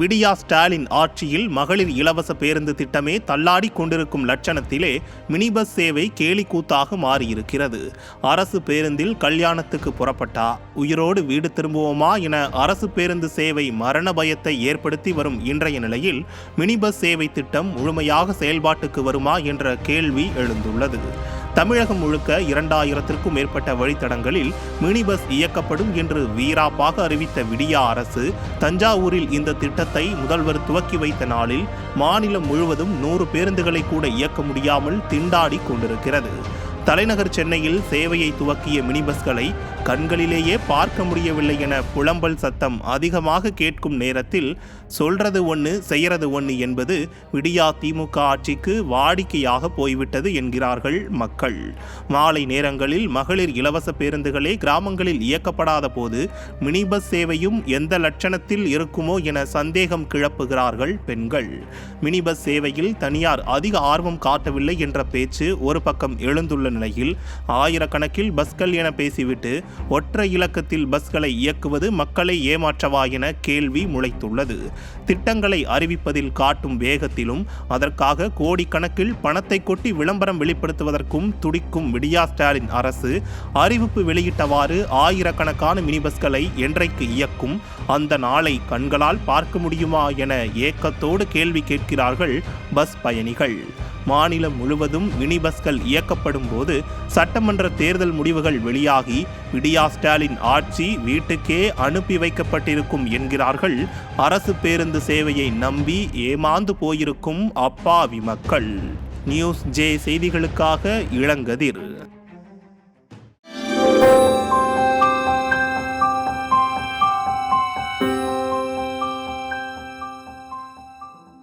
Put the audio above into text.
விடியா ஸ்டாலின் ஆட்சியில் மகளிர் இலவச பேருந்து திட்டமே தள்ளாடி கொண்டிருக்கும் லட்சணத்திலே மினி பஸ் சேவை கேலிக்கூத்தாக மாறியிருக்கிறது. அரசு பேருந்தில் கல்யாணத்துக்கு புறப்பட்டா உயிரோடு வீடு திரும்புவோமா என அரசு பேருந்து சேவை மரண பயத்தை ஏற்படுத்தி வரும் இன்றைய நிலையில் மினி பஸ் சேவை திட்டம் முழுமையாக செயல்பாட்டுக்கு வருமா என்ற கேள்வி எழுந்துள்ளது. தமிழகம் முழுக்க 2000த்திற்கும் மேற்பட்ட வழித்தடங்களில் மினி பஸ் இயக்கப்படும் என்று வீராப்பாக அறிவித்த விடியா அரசு தஞ்சாவூரில் இந்த திட்டத்தை முதல்வர் துவக்கி வைத்த நாளில் மாநிலம் முழுவதும் 100 பேருந்துகளை கூட இயக்க முடியாமல் திண்டாடி கொண்டிருக்கிறது. தலைநகர் சென்னையில் சேவையை துவக்கிய மினி பஸ்களை கண்களிலேயே பார்க்க முடியவில்லை என புலம்பல் சத்தம் அதிகமாக கேட்கும் நேரத்தில் சொல்றது ஒன்று செய்யறது ஒன்று என்பது விடியா திமுக ஆட்சிக்கு வாடிக்கையாக போய்விட்டது என்கிறார்கள் மக்கள். மாலை நேரங்களில் மகளிர் இலவச பேருந்துகளே கிராமங்களில் இயக்கப்படாத போது மினி பஸ் சேவையும் எந்த லட்சணத்தில் இருக்குமோ என சந்தேகம் கிளப்புகிறார்கள் பெண்கள். மினி பஸ் சேவையில் தனியார் அதிக ஆர்வம் காட்டவில்லை என்ற பேச்சு ஒரு பக்கம் எழுந்துள்ள நிலையில் ஆயிரக்கணக்கில் பஸ்கள் என பேசிவிட்டு ஒற்றை இலக்கத்தில் பஸ்களை இயக்குவது மக்களை ஏமாற்றவா என கேள்வி முளைத்துள்ளது. திட்டங்களை அறிவிப்பதில் காட்டும் வேகத்திலும் அதற்காக கோடிக்கணக்கில் பணத்தை கொட்டி விளம்பரம் வெளிப்படுத்துவதற்கும் துடிக்கும் விடியா ஸ்டாலின் அரசு அறிவிப்பு வெளியிட்டவாறு ஆயிரக்கணக்கான மினி பஸ்களை என்றைக்கு இயக்கும், அந்த நாளை கண்களால் பார்க்க முடியுமா என ஏக்கத்தோடு கேள்வி கேட்கிறார்கள் பஸ் பயணிகள். மாநிலம் முழுவதும் மினி பஸ்கள் இயக்கப்படும் போது சட்டமன்ற தேர்தல் முடிவுகள் வெளியாகி விடியா ஸ்டாலின் ஆட்சி வீட்டுக்கே அனுப்பி வைக்கப்பட்டிருக்கும் என்கிறார்கள் அரசு பேருந்து சேவையை நம்பி ஏமாந்து போயிருக்கும் அப்பாவி மக்கள். நியூஸ் ஜே செய்திகளுக்காக இளங்கதிர்.